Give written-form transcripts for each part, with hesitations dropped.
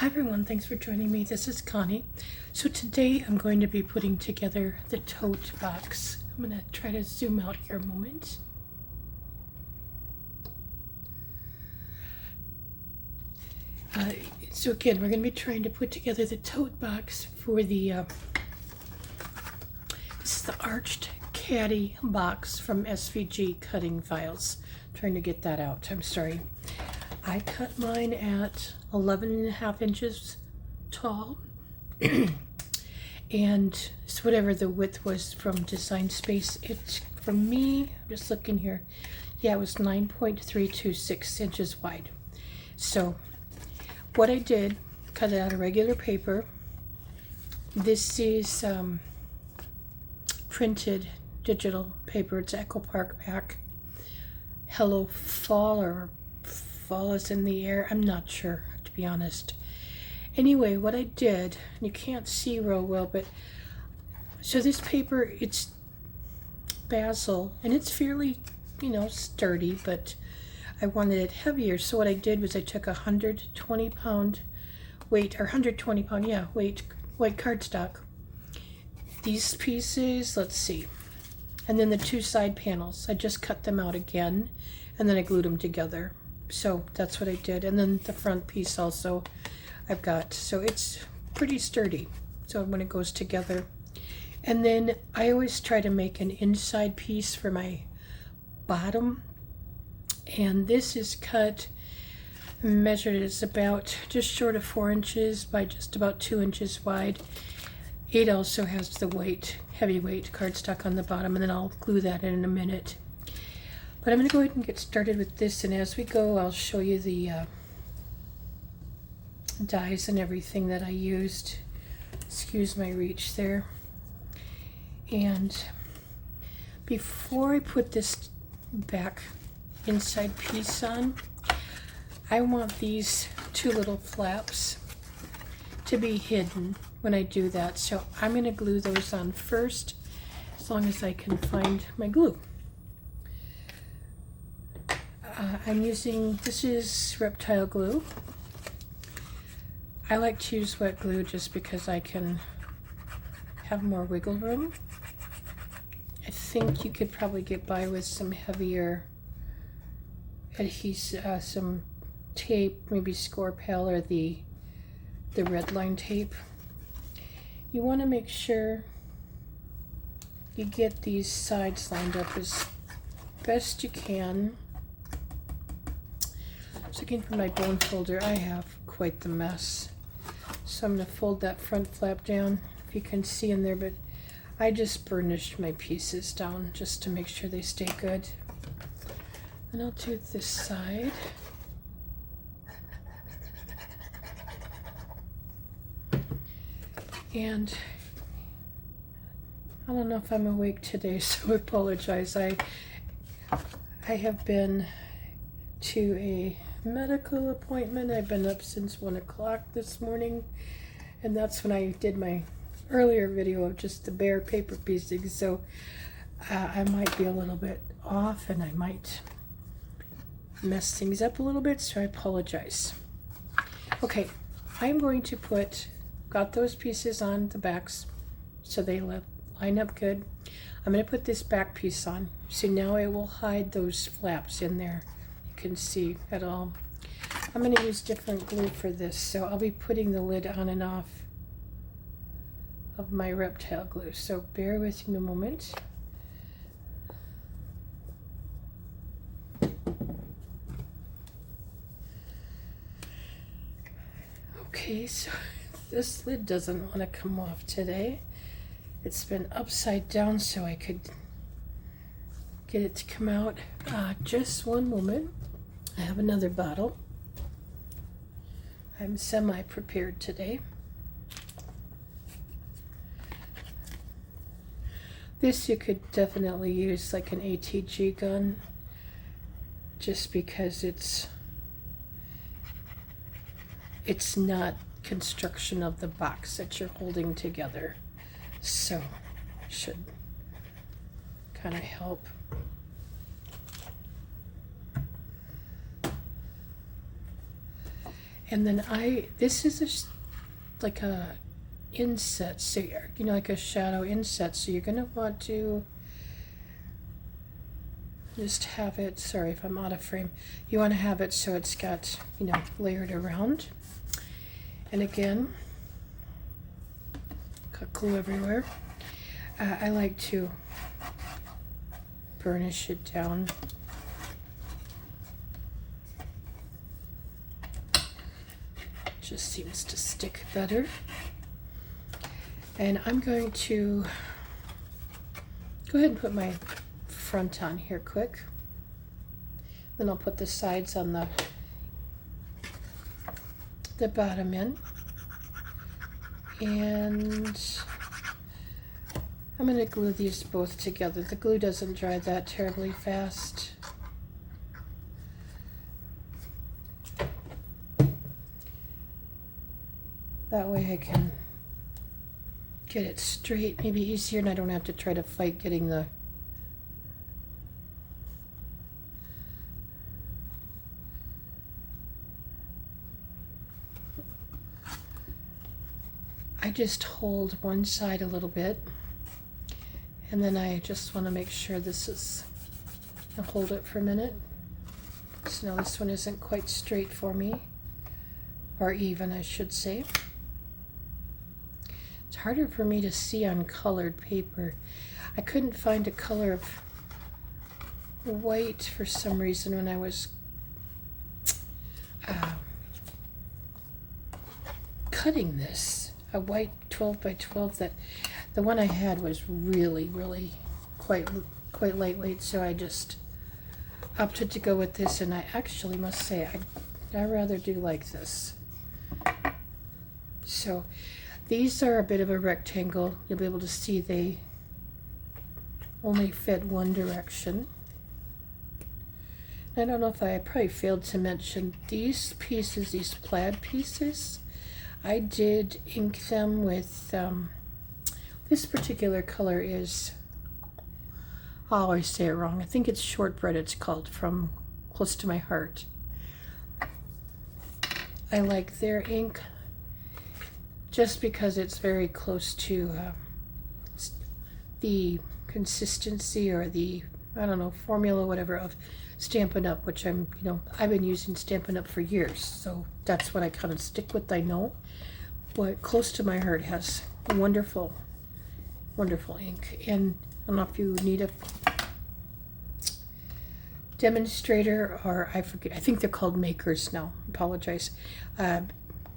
Hi everyone, thanks for joining me. This is Connie. So today I'm going to be putting together the tote box. I'm going to try to zoom out here a moment. So again, we're going to be trying to put together the tote box for the this is the arched Caddy box from SVG Cutting Files. Trying to get that out. I'm sorry. I cut mine at 11.5 inches tall, and it's whatever the width was from Design Space. It, for me, I'm just looking here, yeah, it was 9.326 inches wide. So what I did, cut it out of regular paper. This is printed digital paper. It's Echo Park pack. Hello Fall, or Fall is in the air. I'm not sure, to be honest. Anyway, what I did, you can't see real well, but so this paper, it's basil, and it's fairly, sturdy, but I wanted it heavier. So what I did was I took 120 pound weight, or 120 pound, weight, white cardstock. These pieces, let's see, and then the two side panels, I just cut them out again, and then I glued them together. So that's what I did. And then the front piece also I've got, so it's pretty sturdy, so when it goes together. And then I always try to make an inside piece for my bottom, and this is cut, measured, it's about just short of 4 inches by just about 2 inches wide. It also has the white, heavyweight cardstock on the bottom, and then I'll glue that in a minute. But I'm going to go ahead and get started with this, and as we go, I'll show you the dies and everything that I used. Excuse my reach there. And before I put this back inside piece on, I want these two little flaps to be hidden when I do that. So I'm going to glue those on first, as long as I can find my glue. I'm using, this is Reptile glue. I like to use wet glue just because I can have more wiggle room. I think you could probably get by with some heavier adhesive, some tape, maybe Score-Pel or the red line tape. You want to make sure you get these sides lined up as best you can. Looking for my bone folder, I have quite the mess. So I'm going to fold that front flap down, if you can see in there, but I just burnished my pieces down just to make sure they stay good. And I'll do this side. And I don't know if I'm awake today, so I apologize. I have been to a medical appointment. I've been up since 1 o'clock this morning, and that's when I did my earlier video of just the bare paper piecing. So I might be a little bit off, and I might mess things up a little bit, so I apologize. Okay, I'm going to got those pieces on the backs so they line up good. I'm going to put this back piece on, so now it will hide those flaps in there. Can see at all. I'm going to use different glue for this, so I'll be putting the lid on and off of my Reptile glue, so bear with me a moment. Okay, so this lid doesn't want to come off today. It's been upside down so I could get it to come out. Just one moment. I have another bottle. I'm semi-prepared today. This you could definitely use like an ATG gun, just because it's not construction of the box that you're holding together, so it should kind of help. And then this is like a inset, so you know, like a shadow inset. So you're gonna want to just have it, sorry if I'm out of frame, you want to have it so it's got, you know, layered around. And again, got glue everywhere. I like to burnish it down. Just seems to stick better. And I'm going to go ahead and put my front on here quick. Then I'll put the sides on the bottom in. And I'm going to glue these both together. The glue doesn't dry that terribly fast. That way I can get it straight, maybe easier, and I don't have to try to fight getting the I just hold one side a little bit, and then I just want to make sure this is, I'll hold it for a minute. So now this one isn't quite straight for me, or even I should say. It's harder for me to see on colored paper. I couldn't find a color of white for some reason when I was cutting this. A white 12 by 12, that the one I had was really quite lightweight, so I just opted to go with this, and I actually must say I rather do like this. So these are a bit of a rectangle. You'll be able to see they only fit one direction. I don't know if I probably failed to mention these pieces, these plaid pieces, I did ink them with this particular color is, I always say it wrong, I think it's shortbread it's called, from Close to My Heart. I like their ink just because it's very close to the consistency or the, I don't know, formula, whatever, of Stampin' Up, which I'm, you know, I've been using Stampin' Up for years, so that's what I kind of stick with, I know. But Close to My Heart has wonderful ink. And I don't know if you need a demonstrator, or I forget, I think they're called makers now, apologize.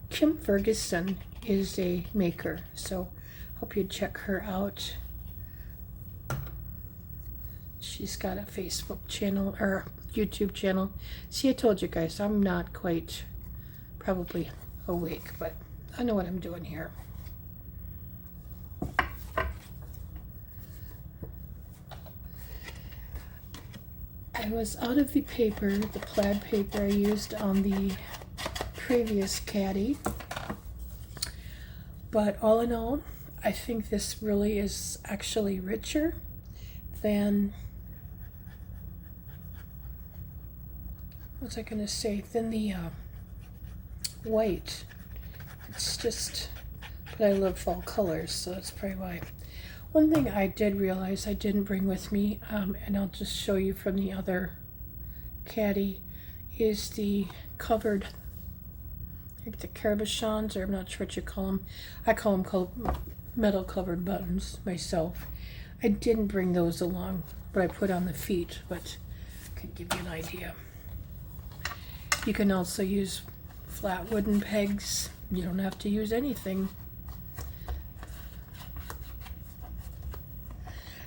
Kim Ferguson is a maker, so hope you check her out. She's got a Facebook channel, or YouTube channel. See, I told you guys, I'm not quite probably awake, but I know what I'm doing here. I was out of the paper, the plaid paper I used on the previous Caddy, but all in all, I think this really is actually richer than, what's I gonna say, than the white. It's just, but I love fall colors, so that's probably why. One thing I did realize I didn't bring with me, and I'll just show you from the other Caddy, is the covered, like the cabochons, or I'm not sure what you call them. I call them metal covered buttons myself. I didn't bring those along, but I put on the feet, but I could give you an idea. You can also use flat wooden pegs. You don't have to use anything.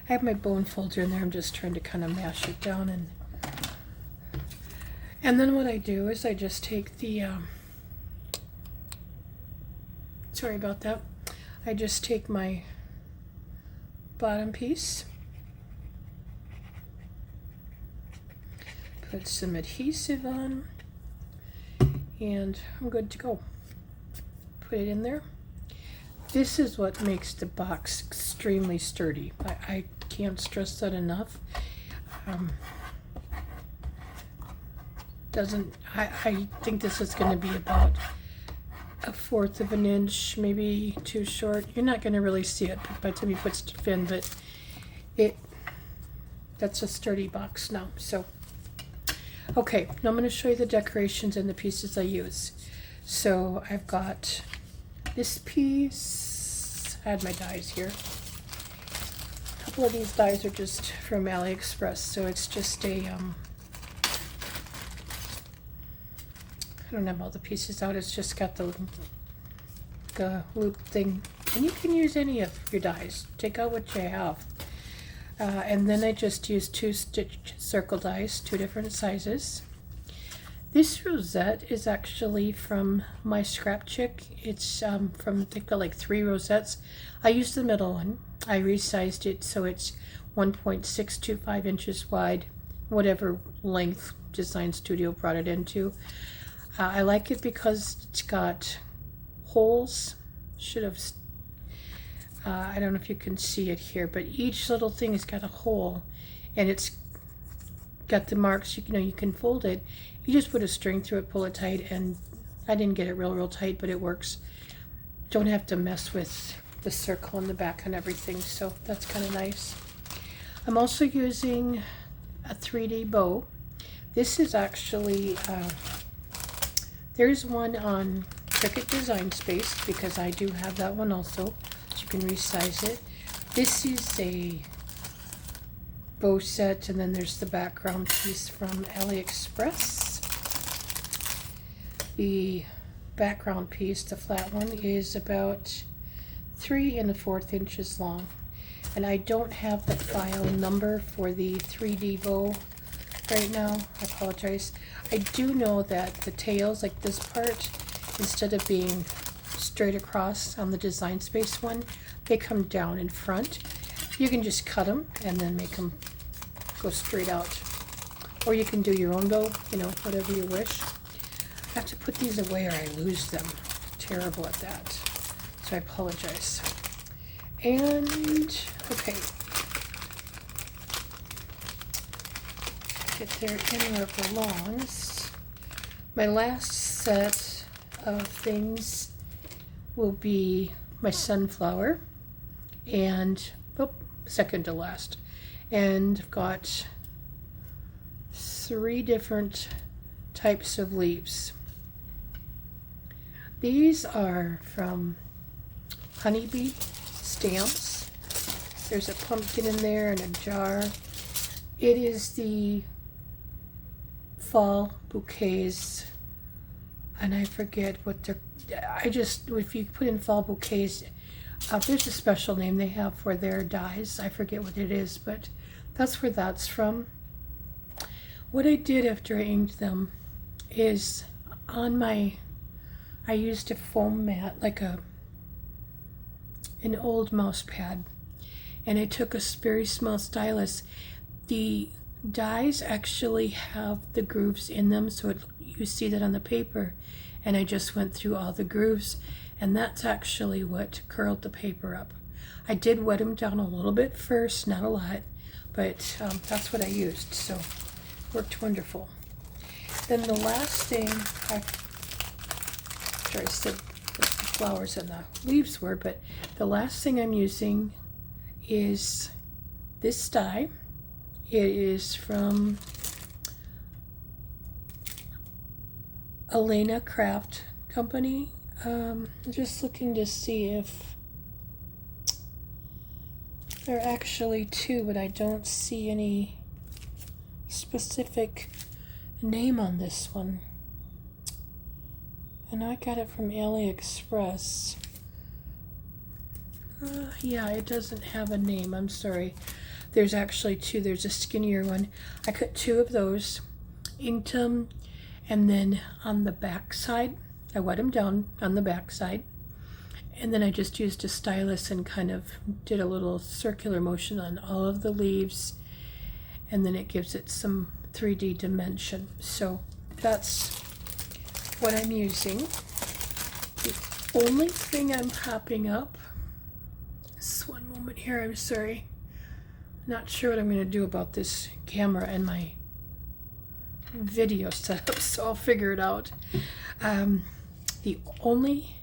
I have my bone folder in there. I'm just trying to kind of mash it down, and then what I do is I just take the sorry about that. I just take my bottom piece, put some adhesive on, and I'm good to go. Put it in there. This is what makes the box extremely sturdy. I can't stress that enough. I think this is going to be about 1/4 of an inch, maybe too short. You're not going to really see it by the time you put stuff in, but that's a sturdy box now. So, okay, now I'm going to show you the decorations and the pieces I use. So I've got this piece. I had my dies here. A couple of these dies are just from AliExpress, so it's just a I don't have all the pieces out. It's just got the loop thing, and you can use any of your dies. Take out what you have. And then I just used 2 stitch circle dies, 2 different sizes. This rosette is actually from my Scrap Chick. It's from, they've got like 3 rosettes. I used the middle one. I resized it so it's 1.625 inches wide, whatever length Design Studio brought it into. I like it because it's got holes. Should have, I don't know if you can see it here, but each little thing has got a hole, and it's got the marks. You know, you can fold it. You just put a string through it, pull it tight, and I didn't get it real tight, but it works. Don't have to mess with the circle in the back and everything, so that's kind of nice. I'm also using a 3D bow. This is actually, there's one on Cricut Design Space, because I do have that one also. You can resize it. This is a bow set, and then there's the background piece from AliExpress. The background piece, the flat one, is about 3 1/4 inches long, and I don't have the file number for the 3D bow right now. I apologize. I do know that the tails, like this part, instead of being straight across on the Design Space one, they come down in front. You can just cut them and then make them go straight out, or you can do your own bow, you know, whatever you wish. I have to put these away or I lose them. I'm terrible at that, so I apologize. And okay, get there in where it belongs. My last set of things will be my sunflower, and second to last, and I've got 3 different types of leaves. These are from Honeybee Stamps. There's a pumpkin in there and a jar. It is the fall bouquets, and I forget what they're, if you put in fall bouquets, there's a special name they have for their dies. I forget what it is, but that's where that's from. What I did after I inked them is I used a foam mat, like an old mouse pad, and I took a very small stylus. The dies actually have the grooves in them, so you see that on the paper, and I just went through all the grooves, and that's actually what curled the paper up. I did wet them down a little bit first, not a lot, but that's what I used, so worked wonderful. Then the last thing, after I said what the flowers and the leaves were, but the last thing I'm using is this die. It is from Elena Craft Company. I'm just looking to see if there are actually 2, but I don't see any specific name on this one. I know I got it from AliExpress. Yeah, it doesn't have a name. I'm sorry. There's actually 2. There's a skinnier one. I cut 2 of those, inked them, and then on the back side, I wet them down on the back side, and then I just used a stylus and kind of did a little circular motion on all of the leaves, and then it gives it some 3D dimension. So that's what I'm using. The only thing I'm popping up, just one moment here, I'm sorry. Not sure what I'm going to do about this camera and my video setup, so I'll figure it out. The only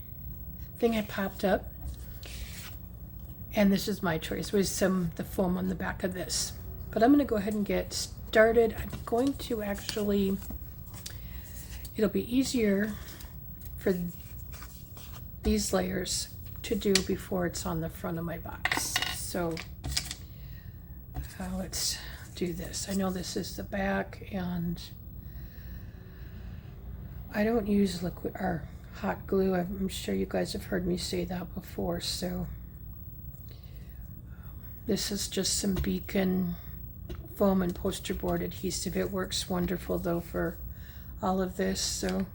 thing I popped up, and this is my choice, was the foam on the back of this. But I'm going to go ahead and get started. I'm going to actually, it'll be easier for these layers to do before it's on the front of my box. So let's do this. I know this is the back, and I don't use liquid or hot glue. I'm sure you guys have heard me say that before. So this is just some Beacon foam and poster board adhesive. It works wonderful though for all of this. So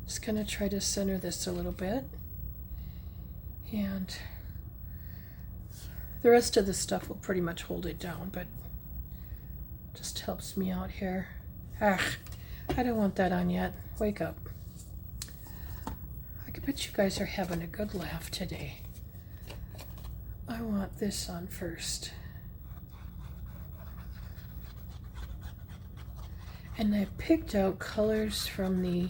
just gonna try to center this a little bit, and the rest of the stuff will pretty much hold it down, but just helps me out here. I don't want that on yet. Wake up. I bet you guys are having a good laugh today. I want this on first. And I picked out colors from the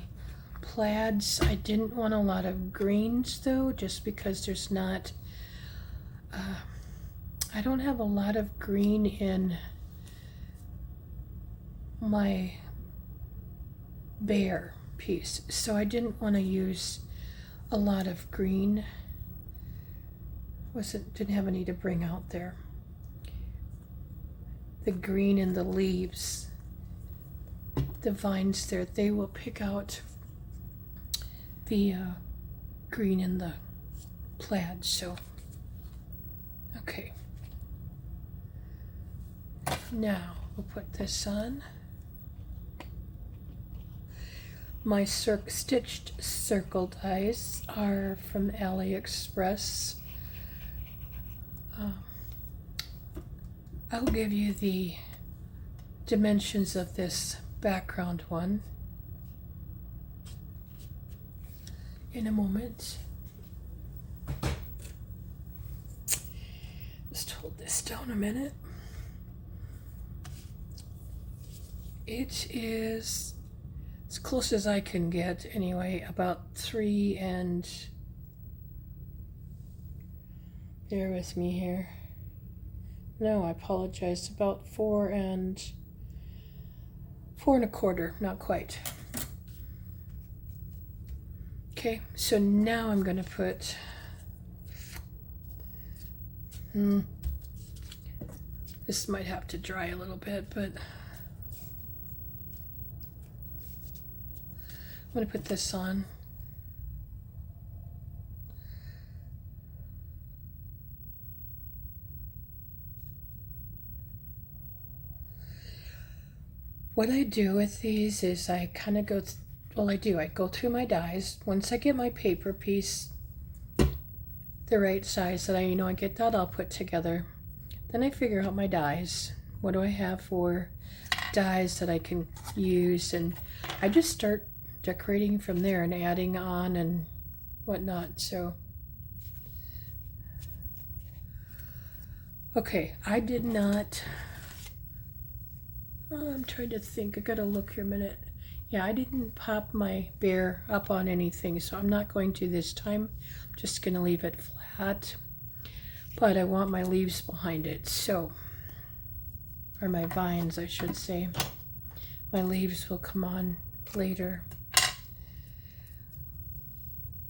plaids. I didn't want a lot of greens though, just because there's not, I don't have a lot of green in my bear piece, so I didn't want to use a lot of green. Didn't have any to bring out there. The green in the leaves, the vines there, they will pick out the green in the plaid. So okay, now we'll put this on. My stitched circle dies are from AliExpress. I'll give you the dimensions of this background one in a moment. Just hold this down a minute. It is, as close as I can get anyway, about 3 and, bear with me here. No, I apologize, about 4 and 4¼ not quite. Okay, so now I'm going to put, this might have to dry a little bit, but I'm going to put this on. What I do with these is I kind of go, I go through my dies. Once I get my paper piece the right size that I get that all put together, then I figure out my dies. What do I have for dies that I can use? And I just start decorating from there and adding on and whatnot. So okay, I did not, I'm trying to think, I gotta look here a minute. Yeah, I didn't pop my bear up on anything, so I'm not going to this time. I'm just gonna leave it flat, but I want my leaves behind it, so, or my vines I should say. My leaves will come on later.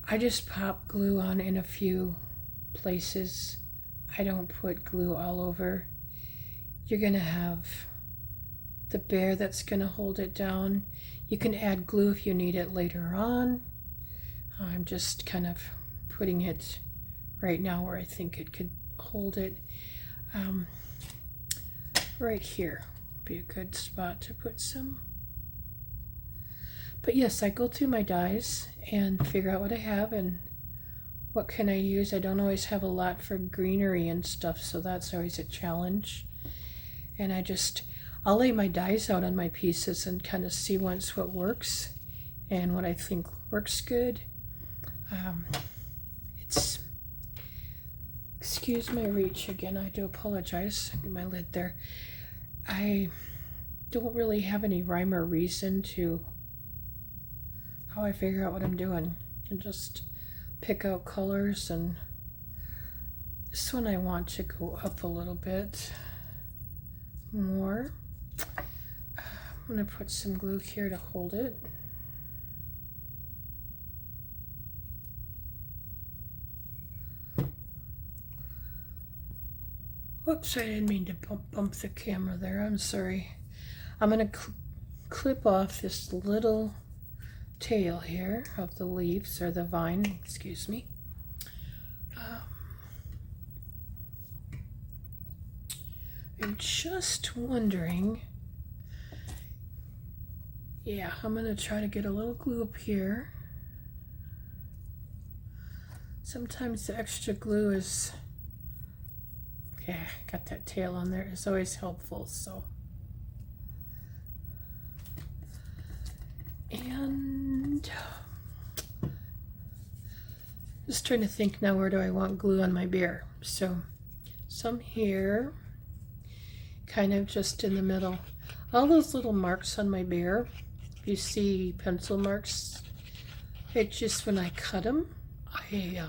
I just pop glue on in a few places. I don't put glue all over. You're gonna have the bear that's gonna hold it down. You can add glue if you need it later on. I'm just kind of putting it right now where I think it could hold it. Right here would be a good spot to put some. But yes, I go through my dies and figure out what I have and what can I use. I don't always have a lot for greenery and stuff, so that's always a challenge. And I'll lay my dies out on my pieces and kind of see once what works and what I think works good. Excuse my reach again, I do apologize. Get my lid there. I don't really have any rhyme or reason to how I figure out what I'm doing. I just pick out colors, and this one I want to go up a little bit more. I'm going to put some glue here to hold it. Whoops, I didn't mean to bump the camera there. I'm sorry. I'm going to clip off this little tail here of the leaves, or the vine, excuse me. I'm just wondering, yeah, I'm going to try to get a little glue up here. Sometimes the extra glue is, yeah, got that tail on there, is always helpful, so. And just trying to think now, where do I want glue on my bear? So some here, kind of just in the middle. All those little marks on my bear, if you see pencil marks, it's just when I cut them, I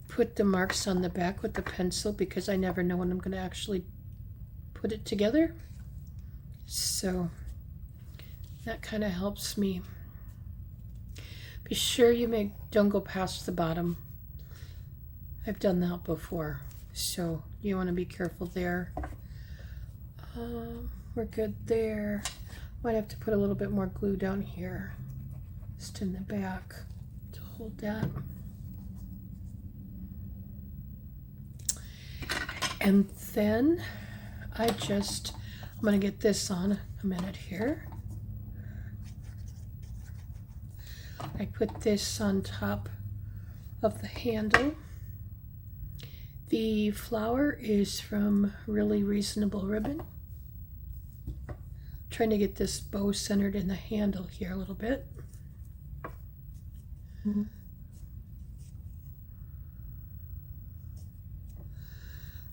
put the marks on the back with the pencil, because I never know when I'm going to actually put it together. So that kind of helps me. Be sure you don't go past the bottom. I've done that before, so you want to be careful there. We're good there. Might have to put a little bit more glue down here, just in the back, to hold that. And then I'm going to get this on a minute here. I put this on top of the handle. The flower is from Really Reasonable Ribbon. Trying to get this bow centered in the handle here a little bit.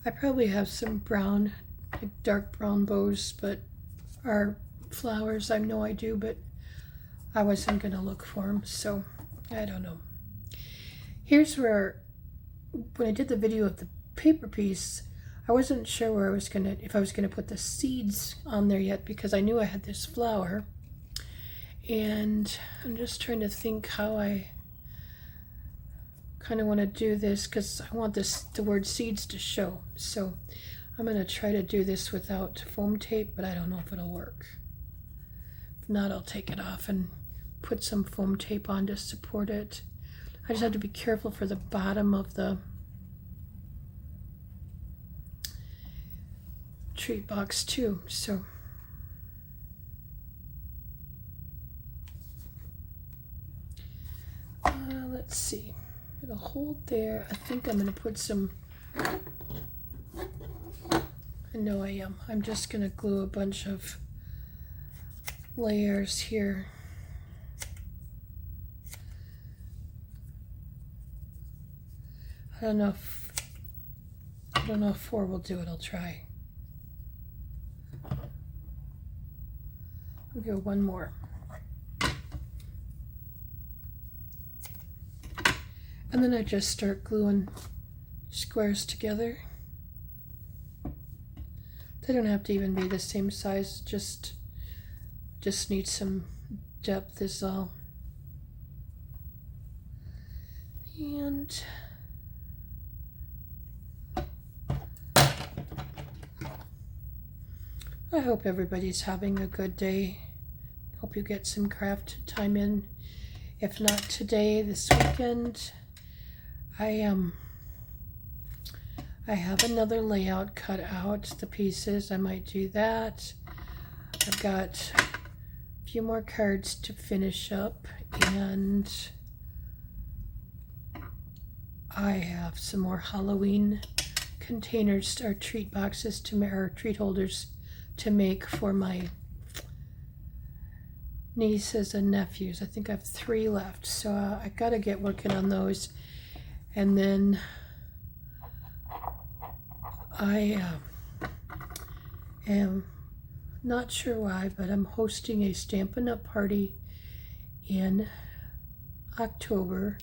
I probably have some brown, like dark brown bows, but are flowers. I know I do, but I wasn't going to look for them, so I don't know. Here's where, when I did the video of the paper piece, I wasn't sure where if I was gonna put the seeds on there yet, because I knew I had this flower, and I'm just trying to think how I kind of want to do this, because I want the word seeds to show. So I'm going to try to do this without foam tape, but I don't know if it'll work. If not, I'll take it off and put some foam tape on to support it. I just have to be careful for the bottom of the treat box too. So let's see. It'll hold there. I think I'm going to put some, I know I am. I'm just going to glue a bunch of layers here. I don't know if 4 will do it. I'll try. I'll go one more. And then I just start gluing squares together. They don't have to even be the same size, just need some depth is all. And I hope everybody's having a good day. Hope you get some craft time in. If not today, this weekend. I have another layout cut out, the pieces. I might do that. I've got a few more cards to finish up, and I have some more Halloween containers or treat boxes or treat holders to make for my nieces and nephews. I think I have 3 left, so I gotta get working on those. And then I am not sure why, but I'm hosting a Stampin' Up! Party in October,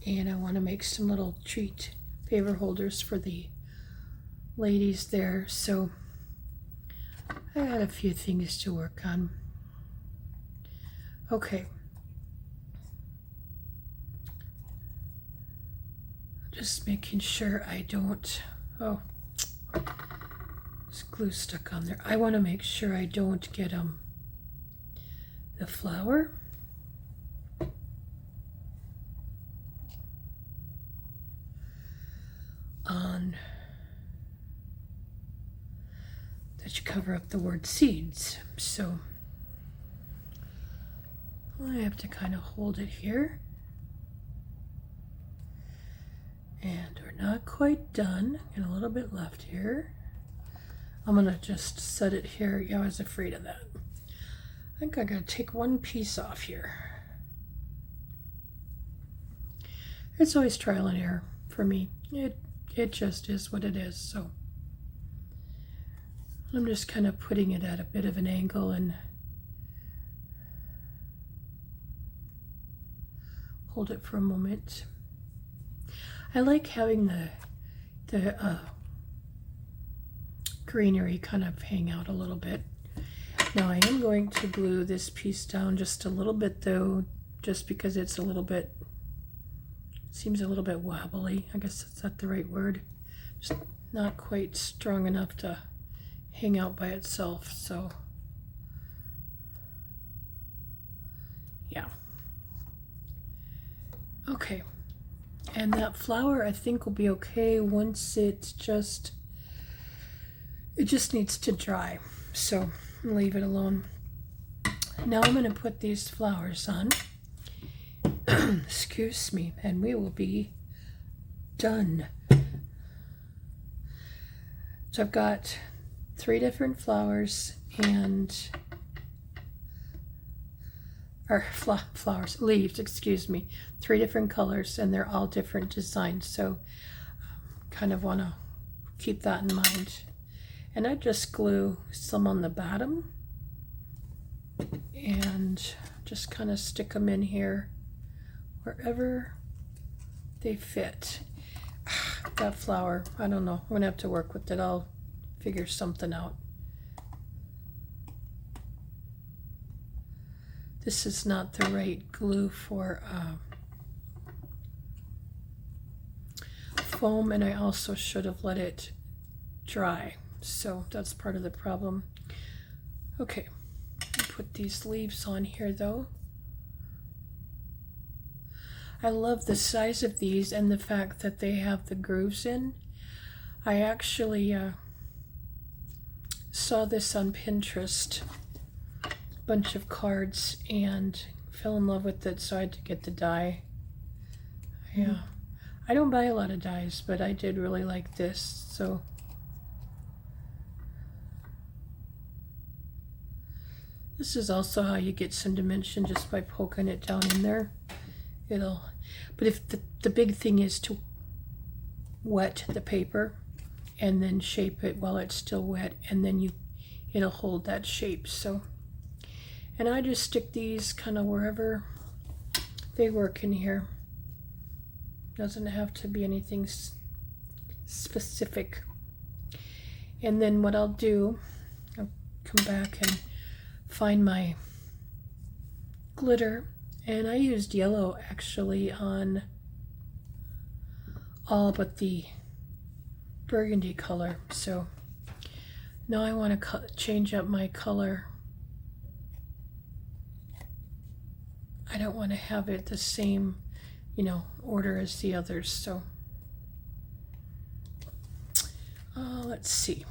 and I want to make some little treat paper holders for the ladies there. So I got a few things to work on. Okay. Just making sure I don't, oh, there's glue stuck on there. I want to make sure I don't get the flower. On that you cover up the word seeds. So I have to kind of hold it here. And we're not quite done. Got a little bit left here. I'm gonna just set it here. Yeah, I was afraid of that. I think I gotta take one piece off here. It's always trial and error for me. It just is what it is. So I'm just kind of putting it at a bit of an angle and hold it for a moment. I like having the greenery kind of hang out a little bit. Now I am going to glue this piece down just a little bit though, just because it's a little bit, seems a little bit wobbly. I guess that's not the right word. Just not quite strong enough to hang out by itself. So yeah. Okay. And that flower I think will be okay once it just needs to dry. So leave it alone. Now I'm going to put these flowers on. Excuse me, and we will be done. So I've got 3 different flowers and leaves, excuse me, 3 different colors, and they're all different designs. So kind of want to keep that in mind. And I just glue some on the bottom and just kind of stick them in here wherever they fit. That flower, I don't know, I'm gonna have to work with it. I'll figure something out. This is not the right glue for foam, and I also should have let it dry. So that's part of the problem. Okay, put these leaves on here though. I love the size of these and the fact that they have the grooves in. I actually saw this on Pinterest, a bunch of cards, and fell in love with it, so I had to get the die. Yeah, I don't buy a lot of dies, but I did really like this. So this is also how you get some dimension, just by poking it down in there. But if the big thing is to wet the paper and then shape it while it's still wet, and then it'll hold that shape. So, and I just stick these kind of wherever they work in here. Doesn't have to be anything specific. And then what I'll do, I'll come back and find my glitter, and I used yellow actually on all but the burgundy color. So now I want to change up my color. I don't want to have it the same, order as the others. So let's see.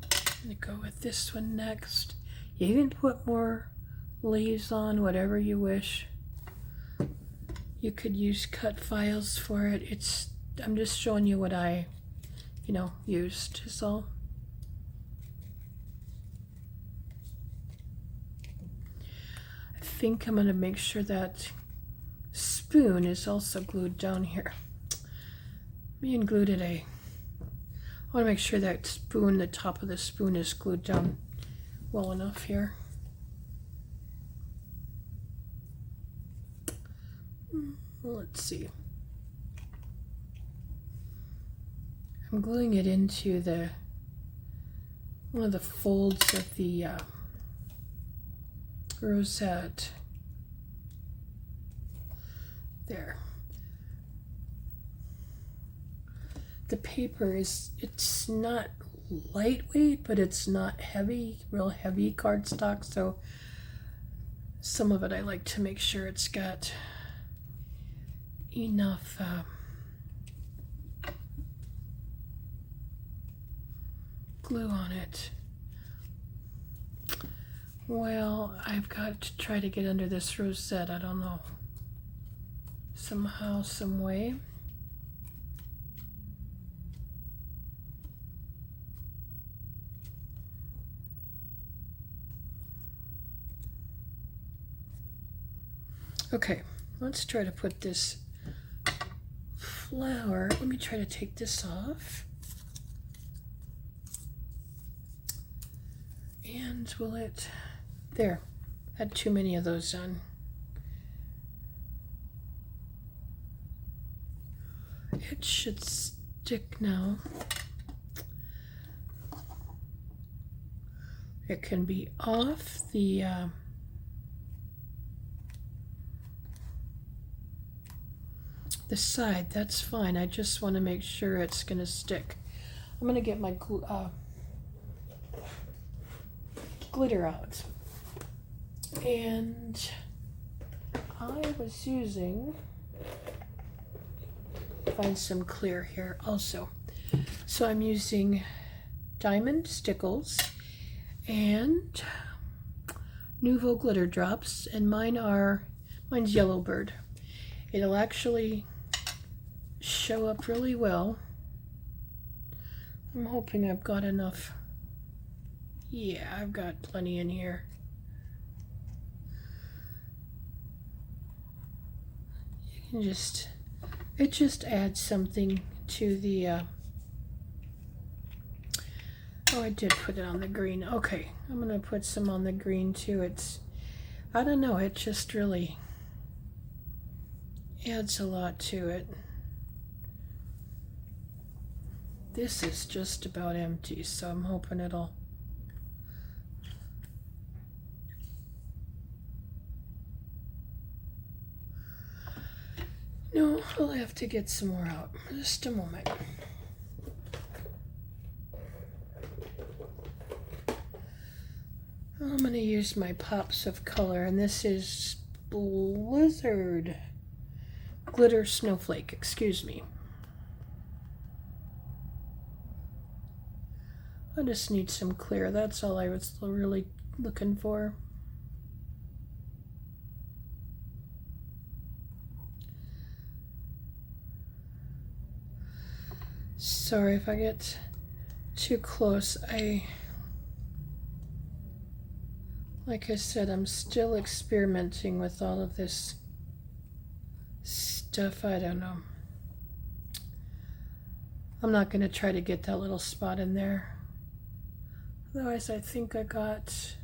I'm going to go with this one next. You can put more leaves on, whatever you wish. You could use cut files for it. I'm just showing you what I, used is all. I think I'm going to make sure that spoon is also glued down here. Being glued today. I want to make sure that spoon, the top of the spoon, is glued down well enough here. let's see. I'm gluing it into one of the folds of the rosette. There. The paper it's not lightweight, but it's not heavy, real heavy cardstock, so some of it I like to make sure it's got enough glue on it. Well, I've got to try to get under this rosette, I don't know. Somehow, some way. Okay, let's try to put this flower, let me try to take this off. And will it, there, had too many of those on. It should stick now. It can be off the side, that's fine. I just want to make sure it's going to stick. I'm going to get my glitter out. And I was using, find some clear here also. So I'm using diamond stickles and Nouveau glitter drops, and mine's Yellowbird. It'll actually show up really well. I'm hoping I've got enough. Yeah, I've got plenty in here. You can it just adds something to the oh, I did put it on the green. Okay, I'm gonna put some on the green too. I don't know, it just really adds a lot to it. This is just about empty, so I'm hoping it'll. No, I'll have to get some more out. Just a moment. I'm going to use my pops of color, and this is Blizzard Glitter Snowflake, excuse me. I just need some clear, that's all I was really looking for. Sorry if I get too close. Like I said, I'm still experimenting with all of this stuff. I don't know. I'm not going to try to get that little spot in there. Otherwise, I think I got.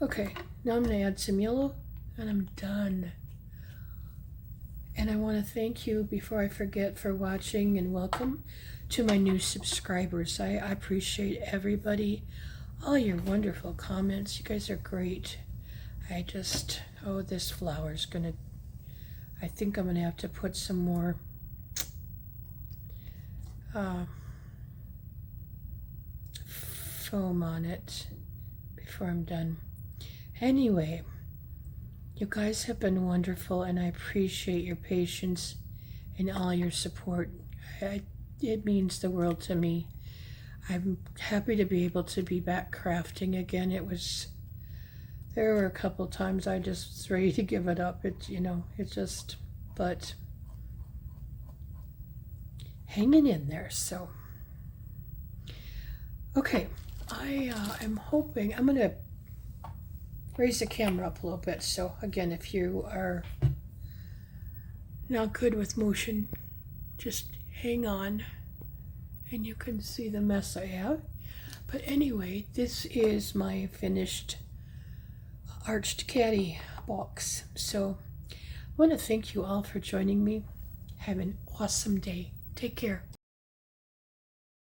Okay, now I'm going to add some yellow, and I'm done. And I want to thank you, before I forget, for watching, and welcome to my new subscribers. I appreciate everybody, all your wonderful comments. You guys are great. Oh, this flower's gonna, I think I'm gonna have to put some more foam on it before I'm done. Anyway, you guys have been wonderful, and I appreciate your patience and all your support. It means the world to me. I'm happy to be able to be back crafting again. There were a couple times I just was ready to give it up. But hanging in there. So, okay, I am hoping, I'm going to raise the camera up a little bit. So again, if you are not good with motion, just hang on and you can see the mess I have. But anyway, this is my finished arched caddy box. So I want to thank you all for joining me. Have an awesome day. Take care.